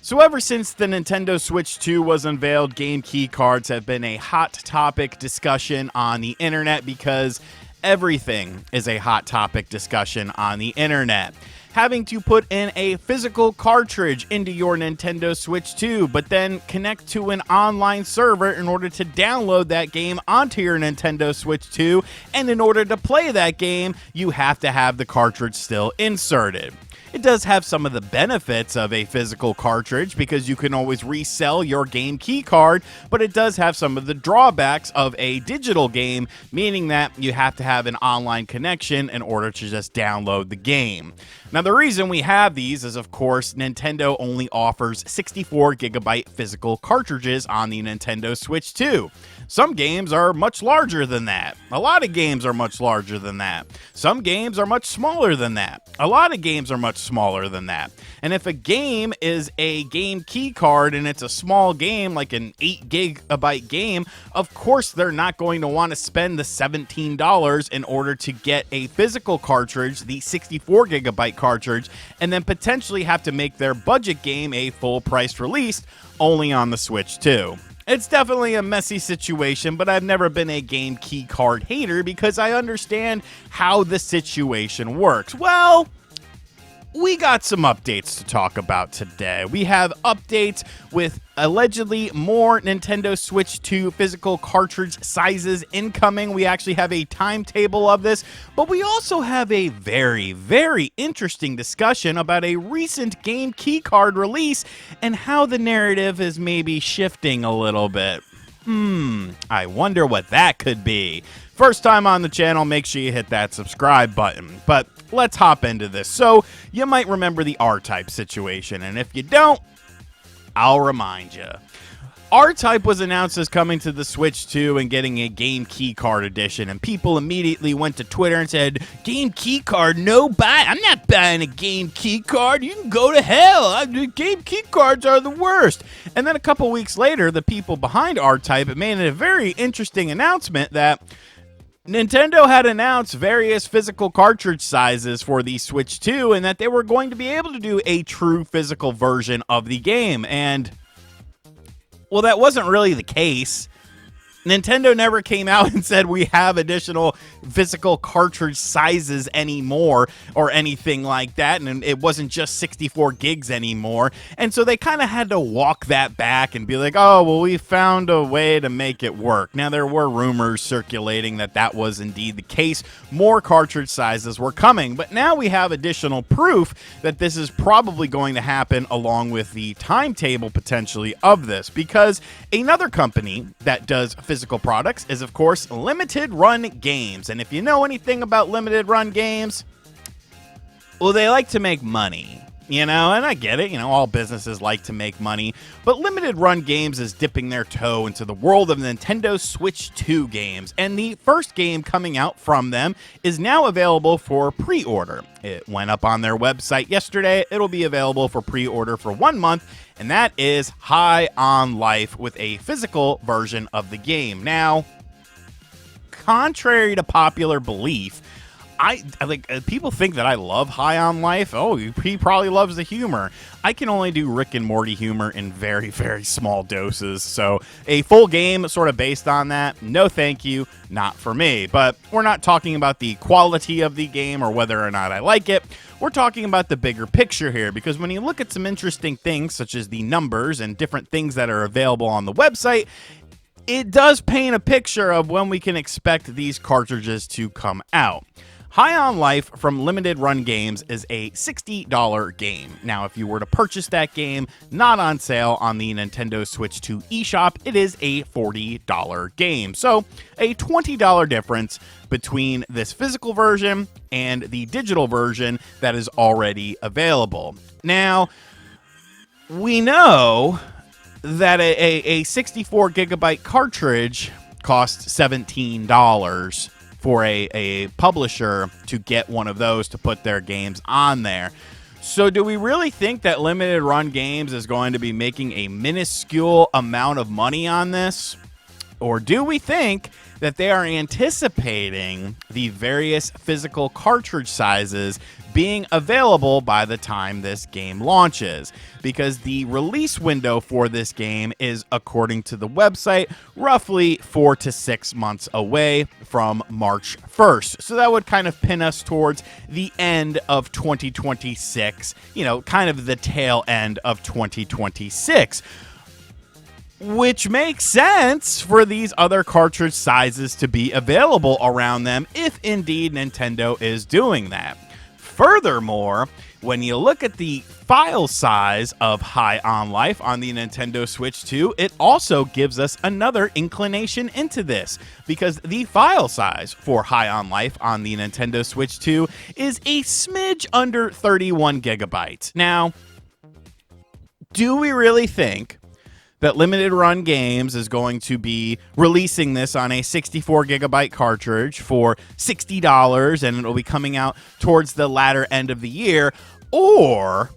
So ever since the Nintendo Switch 2 was unveiled, game key cards have been a hot topic discussion on the internet because everything is a hot topic discussion on the internet. Having to put in a physical cartridge into your Nintendo Switch 2, but then connect to an online server in order to download that game onto your Nintendo Switch 2, and in order to play that game, you have to have the cartridge still inserted. It does have some of the benefits of a physical cartridge because you can always resell your game key card, but it does have some of the drawbacks of a digital game, meaning that you have to have an online connection in order to just download the game. Now, the reason we have these is, of course, Nintendo only offers 64GB physical cartridges on the Nintendo Switch 2. Some games are much larger than that. A lot of games are much larger than that. Some games are much smaller than that. A lot of games are much smaller than that. And if a game is a game key card and it's a small game, like an 8GB game, of course they're not going to want to spend the $17 in order to get a physical cartridge, the 64GB cartridge, and then potentially have to make their budget game a full price release only on the Switch 2. It's definitely a messy situation, but I've never been a game key card hater because I understand how the situation works. Well, we got some updates to talk about today. We have updates with allegedly more Nintendo Switch 2 physical cartridge sizes incoming. We actually have a timetable of this, but we also have a very, very interesting discussion about a recent game key card release and how the narrative is maybe shifting a little bit. I wonder what that could be. First time on the channel, make sure you hit that subscribe button. But let's hop into this. So, you might remember the R-Type situation, and if you don't, I'll remind you. R-Type was announced as coming to the Switch 2 and getting a game key card edition, and people immediately went to Twitter and said, game key card, no buy. I'm not buying a game key card. You can go to hell. Game key cards are the worst. And then a couple weeks later, the people behind R-Type made a very interesting announcement that Nintendo had announced various physical cartridge sizes for the Switch 2 and that they were going to be able to do a true physical version of the game. And, well, that wasn't really the case. Nintendo never came out and said we have additional physical cartridge sizes anymore or anything like that, and it wasn't just 64 gigs anymore. And so they kind of had to walk that back and be like, oh, well, we found a way to make it work. Now, there were rumors circulating that that was indeed the case. More cartridge sizes were coming, but now we have additional proof that this is probably going to happen along with the timetable potentially of this, because another company that does physical products is, of course, Limited Run Games. And if you know anything about Limited Run Games, well, they like to make money, and I get it, all businesses like to make money, but Limited Run Games is dipping their toe into the world of Nintendo Switch 2 games, and the first game coming out from them is now available for pre-order. It went up on their website yesterday. It'll be available for pre-order for 1 month, and that is High on Life with a physical version of the game. Now, contrary to popular belief, I like people think that I love High on Life. Oh, he probably loves the humor. I can only do Rick and Morty humor in very, very small doses. So a full game sort of based on that, no thank you, not for me. But we're not talking about the quality of the game or whether or not I like it. We're talking about the bigger picture here, because when you look at some interesting things, such as the numbers and different things that are available on the website, it does paint a picture of when we can expect these cartridges to come out. High on Life from Limited Run Games is a $60 game. Now, if you were to purchase that game, not on sale on the Nintendo Switch 2 eShop, it is a $40 game. So, a $20 difference between this physical version and the digital version that is already available. Now, we know that a 64 gigabyte cartridge costs $17 for a publisher to get one of those to put their games on there. So do we really think that Limited Run Games is going to be making a minuscule amount of money on this? Or do we think that they are anticipating the various physical cartridge sizes being available by the time this game launches? Because the release window for this game is, according to the website, roughly 4 to 6 months away from March 1st. So that would kind of pin us towards the end of 2026, kind of the tail end of 2026. Which makes sense for these other cartridge sizes to be available around them if indeed Nintendo is doing that. Furthermore, when you look at the file size of High on Life on the Nintendo Switch 2, it also gives us another inclination into this, because the file size for High on Life on the Nintendo Switch 2 is a smidge under 31 gigabytes. Now, do we really think that Limited Run Games is going to be releasing this on a 64 gigabyte cartridge for $60 and it'll be coming out towards the latter end of the year? Or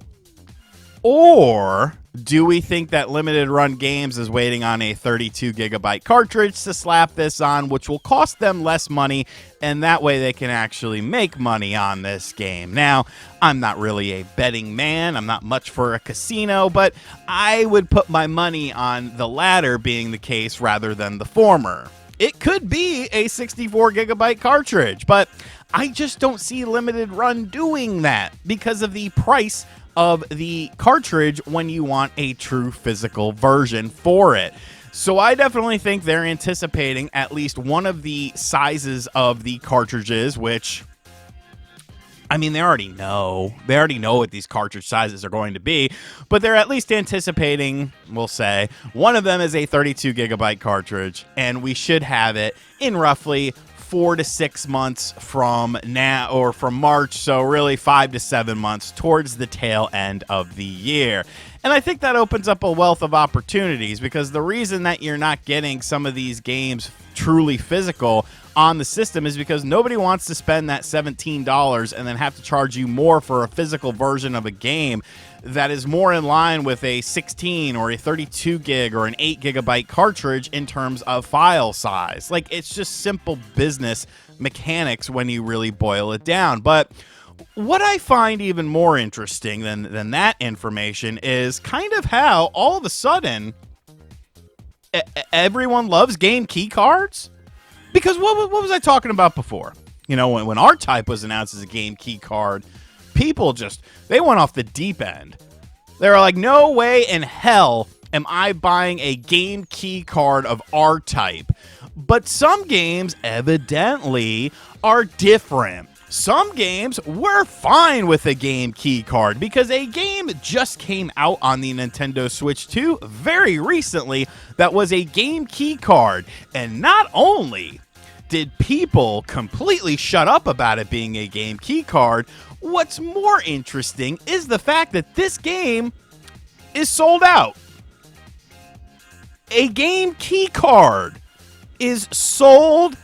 do we think that Limited Run Games is waiting on a 32 gigabyte cartridge to slap this on, which will cost them less money, and that way they can actually make money on this game? Now, I'm not really a betting man. I'm not much for a casino, but I would put my money on the latter being the case rather than the former. It could be a 64 gigabyte cartridge, but I just don't see Limited Run doing that because of the price of the cartridge when you want a true physical version for it. So I definitely think they're anticipating at least one of the sizes of the cartridges, which, I mean, they already know. They already know what these cartridge sizes are going to be, but they're at least anticipating, we'll say, one of them is a 32 gigabyte cartridge, and we should have it in roughly 4 to 6 months from now, or from March, so really 5 to 7 months towards the tail end of the year. And I think that opens up a wealth of opportunities, because the reason that you're not getting some of these games truly physical on the system is because nobody wants to spend that $17 and then have to charge you more for a physical version of a game that is more in line with a 16 or a 32 gig or an 8 gigabyte cartridge in terms of file size. Like, it's just simple business mechanics when you really boil it down. But what I find even more interesting than that information is kind of how all of a sudden everyone loves game key cards. Because what was I talking about before? When R-Type was announced as a game key card, people they went off the deep end. They were like, no way in hell am I buying a game key card of R-Type. But some games evidently are different. Some games were fine with a game key card because a game just came out on the Nintendo Switch 2 very recently that was a game key card. And not only did people completely shut up about it being a game key card, what's more interesting is the fact that this game is sold out. A game key card is sold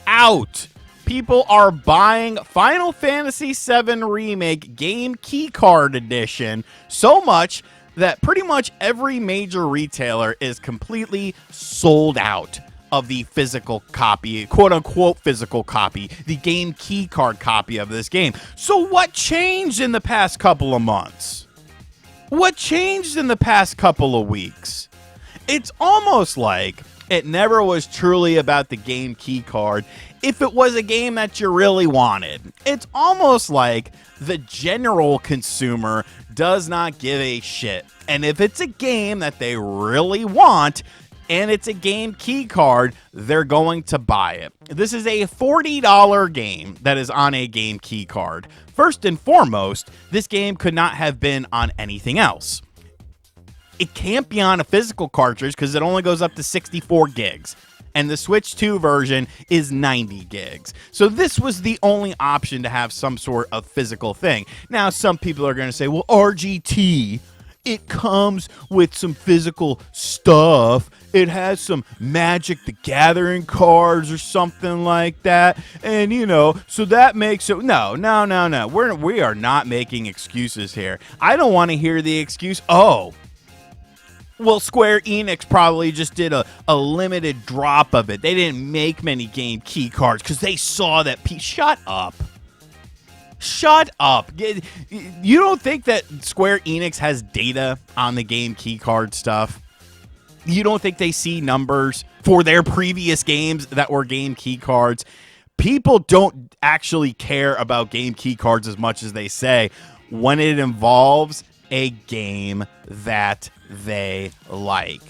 out. People are buying Final Fantasy VII Remake Game Key Card Edition so much that pretty much every major retailer is completely sold out of the physical copy, quote-unquote physical copy, the game key card copy of this game. So what changed in the past couple of months? What changed in the past couple of weeks? It's almost like it never was truly about the game key card if it was a game that you really wanted. It's almost like the general consumer does not give a shit. And if it's a game that they really want, and it's a game key card, they're going to buy it. This is a $40 game that is on a game key card. First and foremost, this game could not have been on anything else. It can't be on a physical cartridge because it only goes up to 64 gigs. And the Switch 2 version is 90 gigs. So this was the only option to have some sort of physical thing. Now, some people are going to say, well, RGT, it comes with some physical stuff. It has some Magic the Gathering cards or something like that. And, so that makes it... No. We are not making excuses here. I don't want to hear the excuse, Well, Square Enix probably just did a limited drop of it. They didn't make many game key cards because they saw that. Shut up. Shut up. You don't think that Square Enix has data on the game key card stuff? You don't think they see numbers for their previous games that were game key cards? People don't actually care about game key cards as much as they say when it involves a game that they like.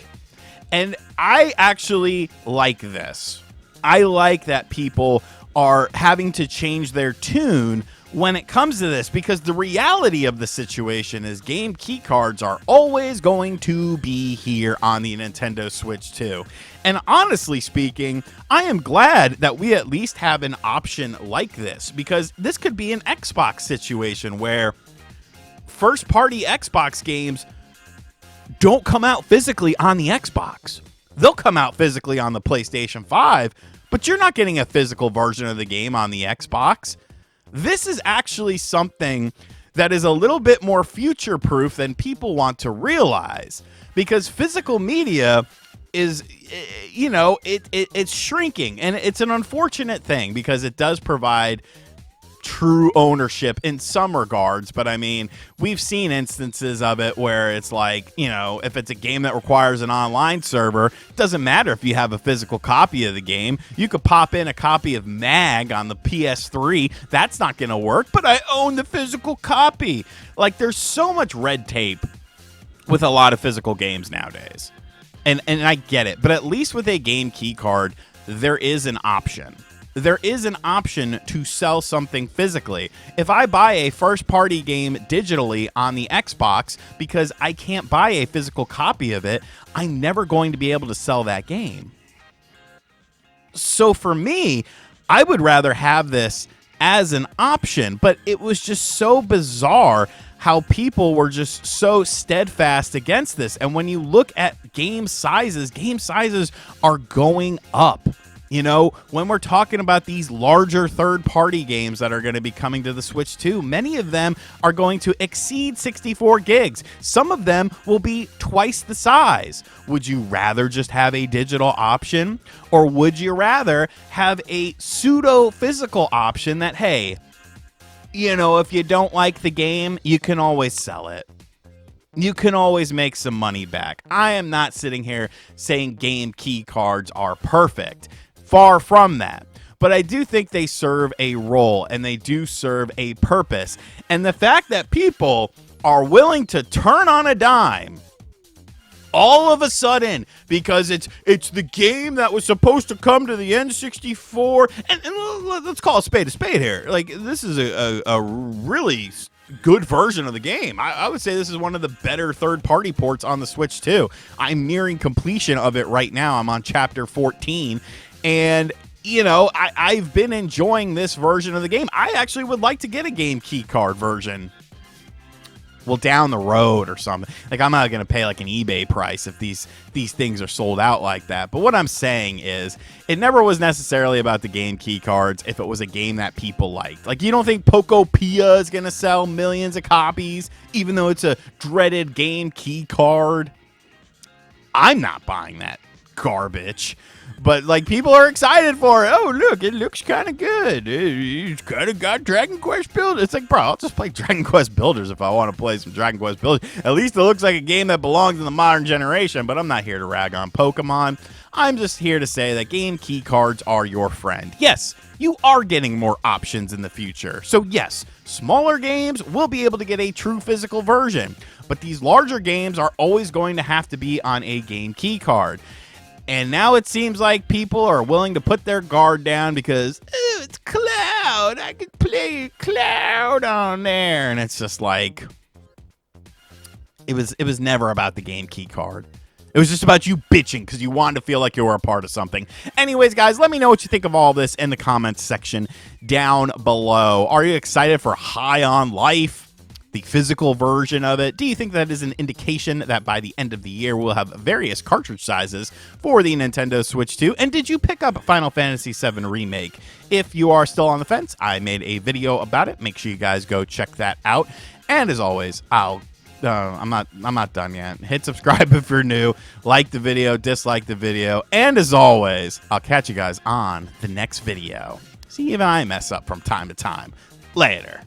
And I actually like this. I like that people are having to change their tune when it comes to this, because the reality of the situation is game key cards are always going to be here on the Nintendo Switch 2. And honestly speaking, I am glad that we at least have an option like this, because this could be an Xbox situation where first-party Xbox games don't come out physically on the Xbox. They'll come out physically on the PlayStation 5, but you're not getting a physical version of the game on the Xbox. This is actually something that is a little bit more future-proof than people want to realize, because physical media is, you know, it's shrinking, and it's an unfortunate thing because it does provide true ownership in some regards. But I mean, we've seen instances of it where it's like, you know, if it's a game that requires an online server, it doesn't matter if you have a physical copy of the game. You could pop in a copy of MAG on the PS3. That's not going to work, but I own the physical copy. Like, there's so much red tape with a lot of physical games nowadays. And I get it, but at least with a game key card, there is an option. There is an option to sell something physically. If I buy a first-party game digitally on the Xbox because I can't buy a physical copy of it, I'm never going to be able to sell that game. So for me, I would rather have this as an option, but it was just so bizarre how people were just so steadfast against this. And when you look at game sizes are going up. You know, when we're talking about these larger third-party games that are going to be coming to the Switch 2, many of them are going to exceed 64 gigs. Some of them will be twice the size. Would you rather just have a digital option, or would you rather have a pseudo-physical option that, hey, you know, if you don't like the game, you can always sell it. You can always make some money back. I am not sitting here saying game key cards are perfect. Far from that. But I do think they serve a role, and they do serve a purpose. And the fact that people are willing to turn on a dime all of a sudden because it's the game that was supposed to come to the N64, and let's call a spade here. Like, this is a really good version of the game. I would say this is one of the better third-party ports on the Switch 2. I'm nearing completion of it right now. I'm on chapter 14. And, you know, I've been enjoying this version of the game. I actually would like to get a game key card version, well, down the road or something. Like, I'm not going to pay like an eBay price if these things are sold out like that. But what I'm saying is, it never was necessarily about the game key cards if it was a game that people liked. Like, you don't think Pokopia is going to sell millions of copies, even though it's a dreaded game key card? I'm not buying that garbage. But, like, people are excited for it. Oh, look, it looks kind of good. It's kind of got Dragon Quest Builders. It's like, bro, I'll just play Dragon Quest Builders if I want to play some Dragon Quest Builders. At least it looks like a game that belongs in the modern generation, but I'm not here to rag on Pokemon. I'm just here to say that game key cards are your friend. Yes, you are getting more options in the future. So, yes, smaller games will be able to get a true physical version, but these larger games are always going to have to be on a game key card. And now it seems like people are willing to put their guard down because, oh, it's Cloud. I could play Cloud on there. And it's just like, it was never about the game key card. It was just about you bitching because you wanted to feel like you were a part of something. Anyways, guys, let me know what you think of all this in the comments section down below. Are you excited for High on Life, the physical version of it? Do you think that is an indication that by the end of the year we'll have various cartridge sizes for the Nintendo Switch 2? And did you pick up Final Fantasy VII Remake? If you are still on the fence, I made a video about it. Make sure you guys go check that out. And as always, I'll I'm not done yet. Hit subscribe if you're new. Like the video, dislike the video, and as always, I'll catch you guys on the next video. See, even I mess up from time to time. Later.